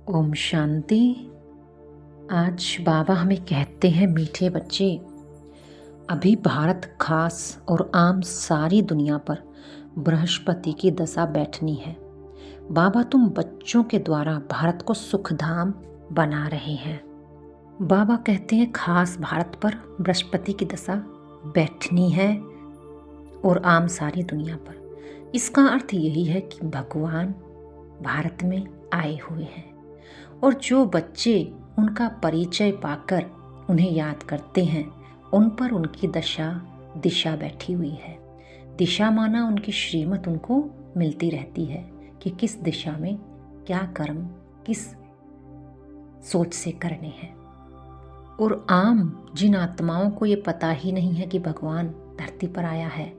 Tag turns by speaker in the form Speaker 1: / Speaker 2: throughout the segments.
Speaker 1: ओम शांति। आज बाबा हमें कहते हैं, मीठे बच्चे, अभी भारत खास और आम सारी दुनिया पर बृहस्पति की दशा बैठनी है। बाबा तुम बच्चों के द्वारा भारत को सुखधाम बना रहे हैं। बाबा कहते हैं खास भारत पर बृहस्पति की दशा बैठनी है और आम सारी दुनिया पर। इसका अर्थ यही है कि भगवान भारत में आए हुए हैं और जो बच्चे उनका परिचय पाकर उन्हें याद करते हैं, उन पर उनकी दिशा बैठी हुई है। दिशा माना उनकी श्रीमत उनको मिलती रहती है कि किस दिशा में क्या कर्म किस सोच से करने हैं। और आम जिन आत्माओं को ये पता ही नहीं है कि भगवान धरती पर आया है,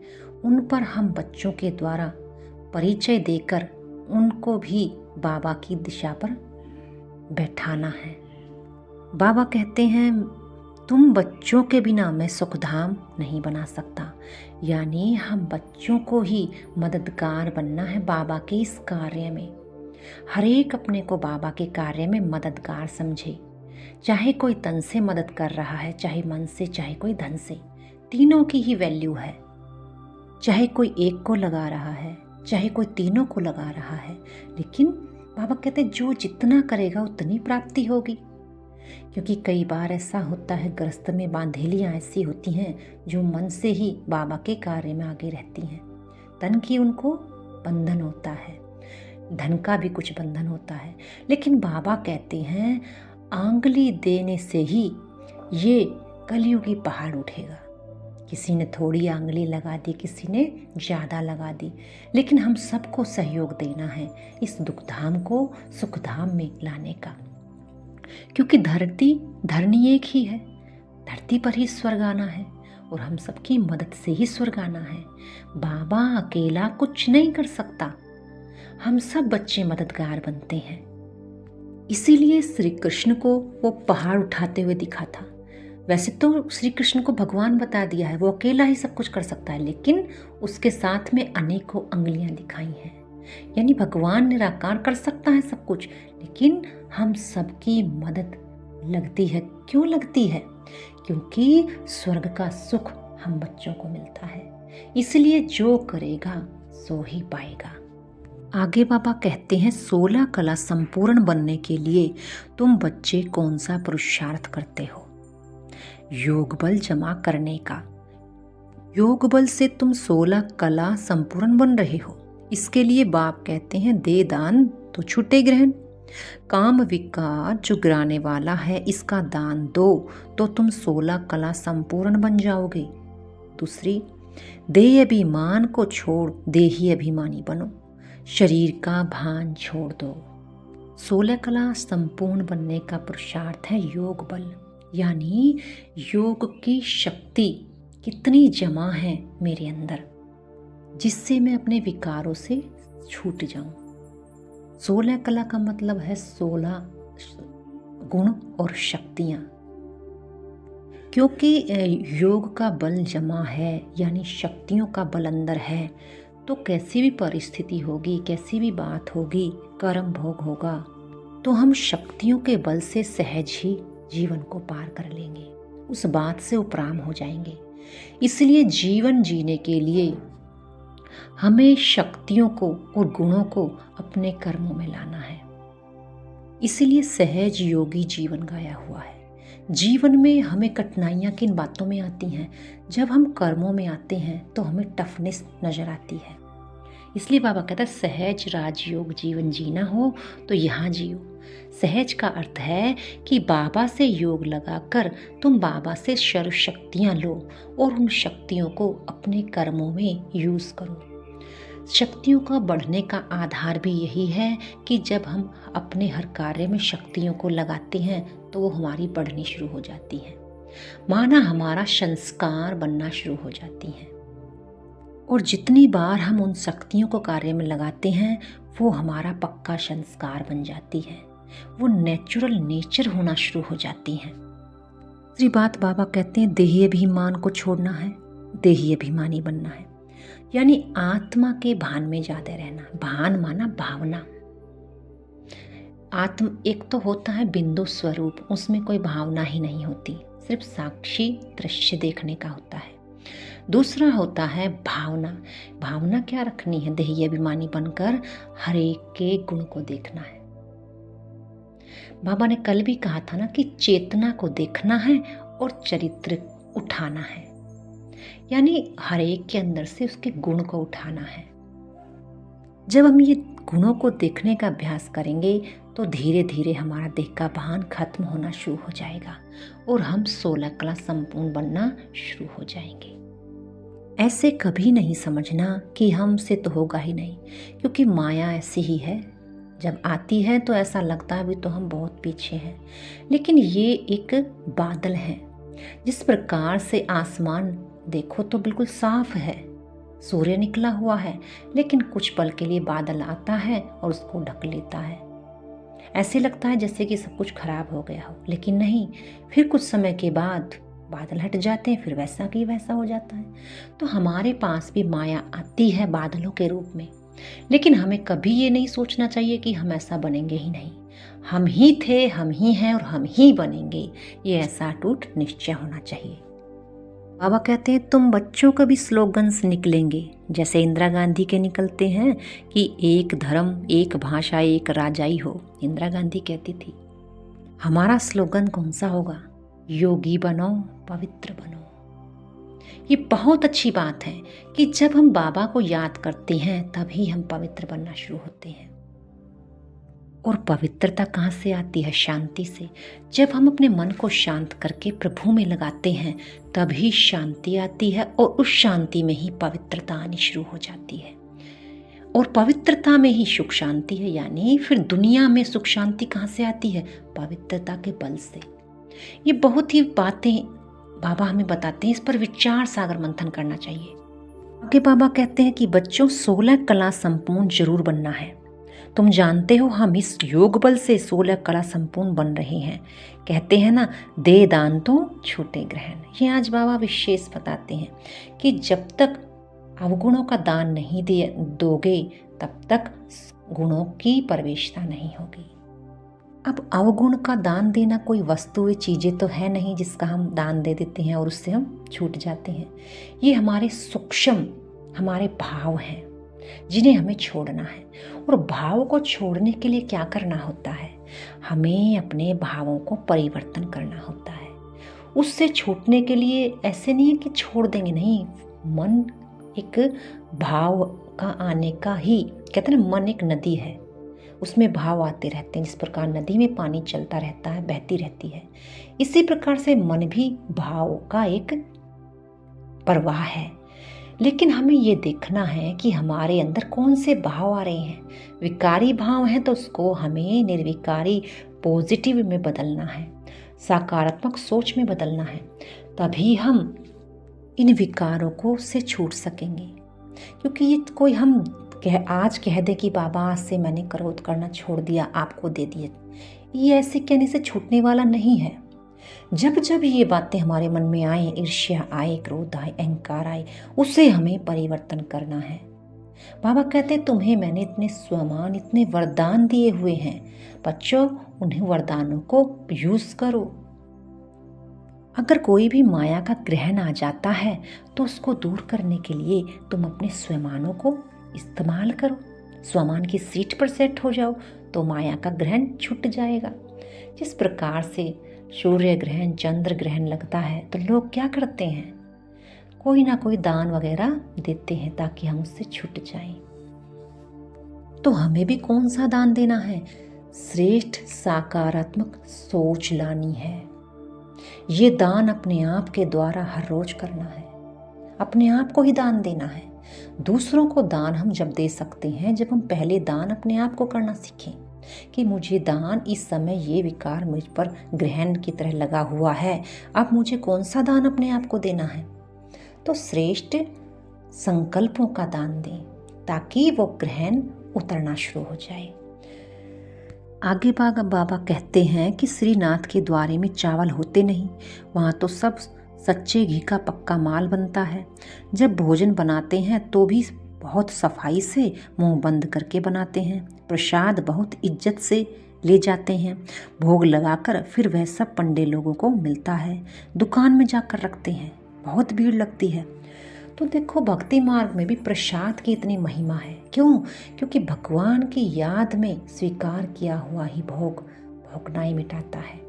Speaker 1: उन पर हम बच्चों के द्वारा परिचय देकर उनको भी बाबा की दिशा पर बैठाना है। बाबा कहते हैं तुम बच्चों के बिना मैं सुखधाम नहीं बना सकता। यानी हम बच्चों को ही मददगार बनना है बाबा के इस कार्य में। हर एक अपने को बाबा के कार्य में मददगार समझे। चाहे कोई तन से मदद कर रहा है, चाहे मन से, चाहे कोई धन से, तीनों की ही वैल्यू है। चाहे कोई एक को लगा रहा है, चाहे कोई तीनों को लगा रहा है, लेकिन बाबा कहते हैं जो जितना करेगा उतनी प्राप्ति होगी। क्योंकि कई बार ऐसा होता है, ग्रस्त में बांधेलियाँ ऐसी होती हैं जो मन से ही बाबा के कार्य में आगे रहती हैं। तन की उनको बंधन होता है, धन का भी कुछ बंधन होता है, लेकिन बाबा कहते हैं आंगली देने से ही ये कलयुगी पहाड़ उठेगा। किसी ने थोड़ी आंगली लगा दी, किसी ने ज़्यादा लगा दी, लेकिन हम सबको सहयोग देना है इस दुखधाम को सुखधाम में लाने का। क्योंकि धरनी एक ही है, धरती पर ही स्वर्ग आना है और हम सबकी मदद से ही स्वर्ग आना है। बाबा अकेला कुछ नहीं कर सकता, हम सब बच्चे मददगार बनते हैं। इसीलिए श्री कृष्ण को वो पहाड़ उठाते हुए दिखा था। वैसे तो श्री कृष्ण को भगवान बता दिया है वो अकेला ही सब कुछ कर सकता है, लेकिन उसके साथ में अनेकों अंगुलियां दिखाई हैं। यानी भगवान निराकार कर सकता है सब कुछ, लेकिन हम सबकी मदद लगती है। क्यों लगती है? क्योंकि स्वर्ग का सुख हम बच्चों को मिलता है। इसलिए जो करेगा सो ही पाएगा। आगे बाबा कहते हैं 16 कला संपूर्ण बनने के लिए तुम बच्चे कौन सा पुरुषार्थ करते हो? योग बल जमा करने का। योग बल से तुम 16 कला संपूर्ण बन रहे हो। इसके लिए बाप कहते हैं दे दान तो छूटे ग्रहण। काम विकार जो गिराने वाला है इसका दान दो तो तुम 16 कला संपूर्ण बन जाओगे। दूसरी, देह अभिमान को छोड़ देही अभिमानी बनो। शरीर का भान छोड़ दो। 16 कला संपूर्ण बनने का पुरुषार्थ है योग बल। यानी योग की शक्ति कितनी जमा है मेरे अंदर, जिससे मैं अपने विकारों से छूट जाऊं। 16 कला का मतलब है 16 गुण और शक्तियां। क्योंकि योग का बल जमा है, यानी शक्तियों का बल अंदर है, तो कैसी भी परिस्थिति होगी, कैसी भी बात होगी, कर्म भोग होगा, तो हम शक्तियों के बल से सहज ही जीवन को पार कर लेंगे, उस बात से उपराम हो जाएंगे। इसलिए जीवन जीने के लिए हमें शक्तियों को और गुणों को अपने कर्मों में लाना है। इसलिए सहज योगी जीवन गाया हुआ है। जीवन में हमें कठिनाइयाँ किन बातों में आती हैं? जब हम कर्मों में आते हैं तो हमें टफनेस नजर आती है। इसलिए बाबा कहता है सहज राजयोग जीवन जीना हो तो यहाँ जियो। सहज का अर्थ है कि बाबा से योग लगाकर तुम बाबा से सर्व शक्तियाँ लो और उन शक्तियों को अपने कर्मों में यूज़ करो। शक्तियों का बढ़ने का आधार भी यही है कि जब हम अपने हर कार्य में शक्तियों को लगाते हैं तो वो हमारी बढ़नी शुरू हो जाती है, माना हमारा संस्कार बनना शुरू हो जाती हैं। और जितनी बार हम उन शक्तियों को कार्य में लगाते हैं वो हमारा पक्का संस्कार बन जाती है, वो नेचुरल नेचर होना शुरू हो जाती हैं। दूसरी बात बाबा कहते हैं देही अभिमान को छोड़ना है, देही अभिमानी बनना है। यानी आत्मा के भान में ज़्यादा रहना। भान माना भावना। आत्म एक तो होता है बिंदु स्वरूप, उसमें कोई भावना ही नहीं होती, सिर्फ साक्षी दृश्य देखने का होता है। दूसरा होता है भावना। भावना क्या रखनी है? देही अभिमानी बनकर हर एक के गुण को देखना है। बाबा ने कल भी कहा था ना कि चेतना को देखना है और चरित्र उठाना है, यानी हर एक के अंदर से उसके गुण को उठाना है। जब हम ये गुणों को देखने का अभ्यास करेंगे तो धीरे धीरे हमारा देह का भान खत्म होना शुरू हो जाएगा और हम 16 कला संपूर्ण बनना शुरू हो जाएंगे। ऐसे कभी नहीं समझना कि हमसे तो होगा ही नहीं, क्योंकि माया ऐसी ही है। जब आती है तो ऐसा लगता है अभी तो हम बहुत पीछे हैं, लेकिन ये एक बादल है। जिस प्रकार से आसमान देखो तो बिल्कुल साफ है, सूर्य निकला हुआ है, लेकिन कुछ पल के लिए बादल आता है और उसको ढक लेता है। ऐसे लगता है जैसे कि सब कुछ खराब हो गया हो, लेकिन नहीं, फिर कुछ समय के बाद बादल हट जाते हैं, फिर वैसा की वैसा हो जाता है। तो हमारे पास भी माया आती है बादलों के रूप में, लेकिन हमें कभी ये नहीं सोचना चाहिए कि हम ऐसा बनेंगे ही नहीं। हम ही थे, हम ही हैं और हम ही बनेंगे, ये ऐसा अटूट निश्चय होना चाहिए। बाबा कहते हैं तुम बच्चों का भी स्लोगन्स निकलेंगे, जैसे इंदिरा गांधी के निकलते हैं कि एक धर्म, एक भाषा, एक राजाई हो। इंदिरा गांधी कहती थी। हमारा स्लोगन कौन सा होगा? योगी बनो, पवित्र बनो। ये बहुत अच्छी बात है कि जब हम बाबा को याद करते हैं तभी हम पवित्र बनना शुरू होते हैं। और पवित्रता कहाँ से आती है? शांति से। जब हम अपने मन को शांत करके प्रभु में लगाते हैं तभी शांति आती है, और उस शांति में ही पवित्रता आनी शुरू हो जाती है। और पवित्रता में ही सुख शांति है, यानी फिर दुनिया में सुख शांति कहाँ से आती है? पवित्रता के बल से। ये बहुत ही बातें बाबा हमें बताते हैं, इस पर विचार सागर मंथन करना चाहिए। आगे बाबा कहते हैं कि बच्चों 16 कला संपूर्ण जरूर बनना है। तुम जानते हो हम इस योग बल से 16 कला संपूर्ण बन रहे हैं। कहते हैं ना, दे दान तो छूटे ग्रहण। ये आज बाबा विशेष बताते हैं कि जब तक अवगुणों का दान नहीं दोगे तब तक गुणों की प्रवेशता नहीं होगी। अब अवगुण का दान देना कोई वस्तु चीज़ें तो है नहीं जिसका हम दान दे देते हैं और उससे हम छूट जाते हैं। ये हमारे सूक्ष्म, हमारे भाव हैं जिन्हें हमें छोड़ना है। और भाव को छोड़ने के लिए क्या करना होता है? हमें अपने भावों को परिवर्तन करना होता है। उससे छूटने के लिए ऐसे नहीं है कि छोड़ देंगे, नहीं। मन एक भाव का आने का ही, कहते हैं मन एक नदी है, उसमें भाव आते रहते हैं। जिस प्रकार नदी में पानी चलता रहता है, बहती रहती है, इसी प्रकार से मन भी भाव का एक प्रवाह है। लेकिन हमें ये देखना है कि हमारे अंदर कौन से भाव आ रहे हैं। विकारी भाव हैं तो उसको हमें निर्विकारी पॉजिटिव में बदलना है, सकारात्मक सोच में बदलना है। तभी हम इन विकारों को से छूट सकेंगे। क्योंकि ये कोई हम आज कह दे कि बाबा आज से मैंने क्रोध करना छोड़ दिया, आपको दे दिए, ये ऐसे कहने से छूटने वाला नहीं है। जब जब ये बातें हमारे मन में आए, ईर्ष्या आए, क्रोध आए, अहंकार आए, उसे हमें परिवर्तन करना है। बाबा कहते हैं तुम्हें मैंने इतने स्वमान, इतने वरदान दिए हुए हैं, बच्चों उन्हें वरदानों को यूज करो। अगर कोई भी माया का ग्रहण आ जाता है तो उसको दूर करने के लिए तुम अपने स्वमानों को इस्तेमाल करो। स्वमान की सीट पर सेट हो जाओ तो माया का ग्रहण छूट जाएगा। जिस प्रकार से सूर्य ग्रहण, चंद्र ग्रहण लगता है तो लोग क्या करते हैं? कोई ना कोई दान वगैरह देते हैं ताकि हम उससे छूट जाएं। तो हमें भी कौन सा दान देना है? श्रेष्ठ सकारात्मक सोच लानी है। ये दान अपने आप के द्वारा हर रोज करना है, अपने आप को ही दान देना है। दूसरों को दान हम जब दे सकते हैं जब हम पहले दान अपने आप को करना सीखें कि मुझे दान, इस समय ये विकार मुझ पर ग्रहण की तरह लगा हुआ है, अब मुझे कौन सा दान अपने आप को देना है। तो श्रेष्ठ संकल्पों का दान दें ताकि वो ग्रहण उतरना शुरू हो जाए। आगे बाबा कहते हैं कि श्रीनाथ के द्वारे में चावल होते नहीं, वहाँ तो सब सच्चे घी का पक्का माल बनता है। जब भोजन बनाते हैं तो भी बहुत सफाई से मुंह बंद करके बनाते हैं। प्रसाद बहुत इज्जत से ले जाते हैं, भोग लगाकर फिर वह सब पंडे लोगों को मिलता है, दुकान में जाकर रखते हैं, बहुत भीड़ लगती है। तो देखो भक्ति मार्ग में भी प्रसाद की इतनी महिमा है। क्यों? क्योंकि भगवान की याद में स्वीकार किया हुआ ही भोग भोगनाई मिटाता है।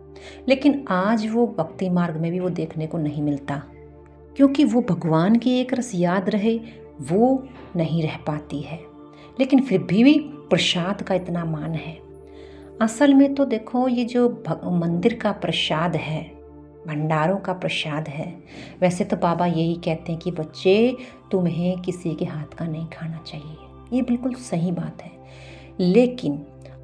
Speaker 1: लेकिन आज वो भक्ति मार्ग में भी वो देखने को नहीं मिलता, क्योंकि वो भगवान की एक रस याद रहे वो नहीं रह पाती है। लेकिन फिर भी प्रसाद का इतना मान है। असल में तो देखो ये जो मंदिर का प्रसाद है, भंडारों का प्रसाद है, वैसे तो बाबा यही कहते हैं कि बच्चे तुम्हें किसी के हाथ का नहीं खाना चाहिए। ये बिल्कुल सही बात है। लेकिन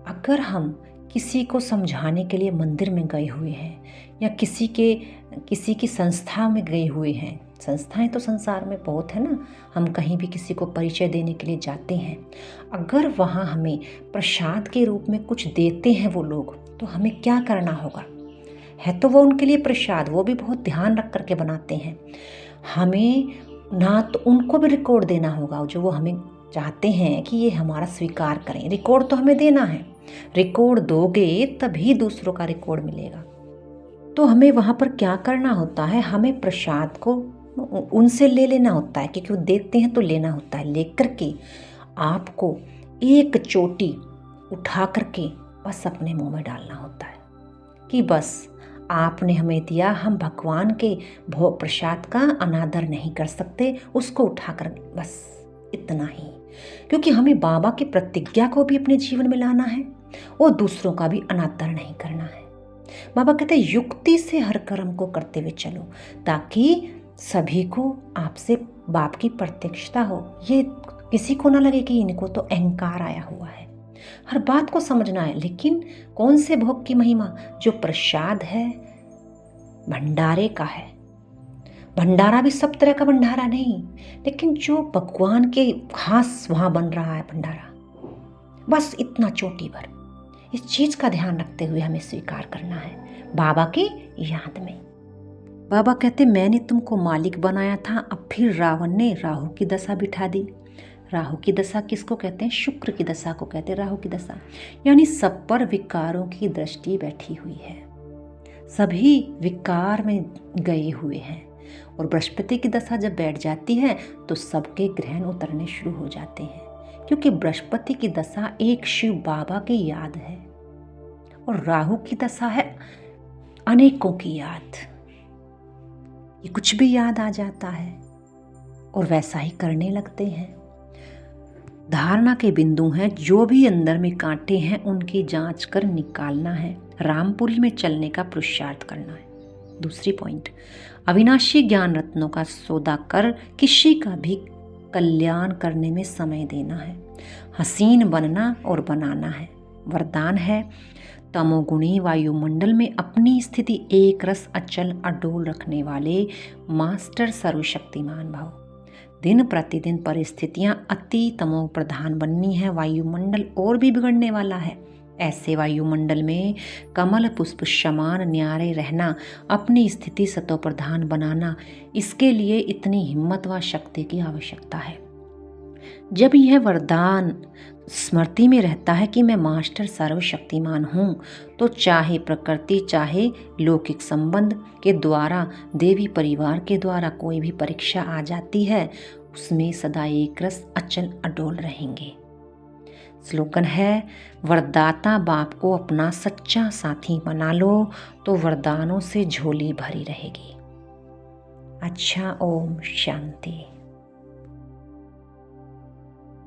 Speaker 1: अगर हम किसी को समझाने के लिए मंदिर में गए हुए हैं या किसी की संस्था में गए हुए हैं, संस्थाएं तो संसार में बहुत है ना, हम कहीं भी किसी को परिचय देने के लिए जाते हैं, अगर वहाँ हमें प्रसाद के रूप में कुछ देते हैं वो लोग, तो हमें क्या करना होगा? है तो वो उनके लिए प्रसाद, वो भी बहुत ध्यान रख करके बनाते हैं। हमें ना तो उनको भी रिकॉर्ड देना होगा, जो वो हमें चाहते हैं कि ये हमारा स्वीकार करें, रिकॉर्ड तो हमें देना है। रिकॉर्ड दोगे तभी दूसरों का रिकॉर्ड मिलेगा। तो हमें वहाँ पर क्या करना होता है? हमें प्रसाद को उनसे ले लेना होता है, क्योंकि वो देते हैं तो लेना होता है। लेकर के आपको एक चोटी उठा करके बस अपने मुंह में डालना होता है कि बस आपने हमें दिया, हम भगवान के भोग प्रसाद का अनादर नहीं कर सकते, उसको उठाकर बस इतना ही। क्योंकि हमें बाबा की प्रतिज्ञा को भी अपने जीवन में लाना है और दूसरों का भी अनादर नहीं करना है। बाबा कहते हैं युक्ति से हर कर्म को करते हुए चलो, ताकि सभी को आपसे बाप की प्रत्यक्षता हो। ये किसी को ना लगे कि इनको तो अहंकार आया हुआ है। हर बात को समझना है। लेकिन कौन से भोग की महिमा? जो प्रसाद है भंडारे का है। भंडारा भी सब तरह का भंडारा नहीं, लेकिन जो भगवान के खास वहाँ बन रहा है भंडारा, बस इतना चोटी भर। इस चीज़ का ध्यान रखते हुए हमें स्वीकार करना है बाबा की याद में। बाबा कहते मैंने तुमको मालिक बनाया था, अब फिर रावण ने राहु की दशा बिठा दी। राहु की दशा किसको कहते हैं? शुक्र की दशा को कहते हैं राहु की दशा। यानी सब पर विकारों की दृष्टि बैठी हुई है, सभी विकार में गए हुए हैं। और बृहस्पति की दशा जब बैठ जाती है तो सबके ग्रहण उतरने शुरू हो जाते हैं, क्योंकि बृहस्पति की दशा एक शिव बाबा की याद है और राहु की दशा है अनेकों की याद। ये कुछ भी याद आ जाता है और वैसा ही करने लगते हैं। धारणा के बिंदु हैं, जो भी अंदर में कांटे हैं उनकी जांच कर निकालना है, रामपुरी में चलने का पुरुषार्थ करना है। दूसरी पॉइंट, अविनाशी ज्ञान रत्नों का सौदा कर किसी का भी कल्याण करने में समय देना है, हसीन बनना और बनाना है। वरदान है तमोगुणी वायुमंडल में अपनी स्थिति एक रस अचल अडोल रखने वाले मास्टर सर्वशक्तिमान भव। दिन प्रतिदिन परिस्थितियां अति तमो प्रधान बननी है, वायुमंडल और भी बिगड़ने वाला है। ऐसे वायुमंडल में कमल पुष्प समान न्यारे रहना, अपनी स्थिति सतो प्रधान बनाना, इसके लिए इतनी हिम्मत व शक्ति की आवश्यकता है। जब यह वरदान स्मृति में रहता है कि मैं मास्टर सर्वशक्तिमान हूँ, तो चाहे प्रकृति चाहे लौकिक संबंध के द्वारा, देवी परिवार के द्वारा कोई भी परीक्षा आ जाती है, उसमें सदा एक रस अचल अडोल रहेंगे। स्लोगन है, वरदाता बाप को अपना सच्चा साथी बना लो तो वरदानों से झोली भरी रहेगी। अच्छा, ओम शांति।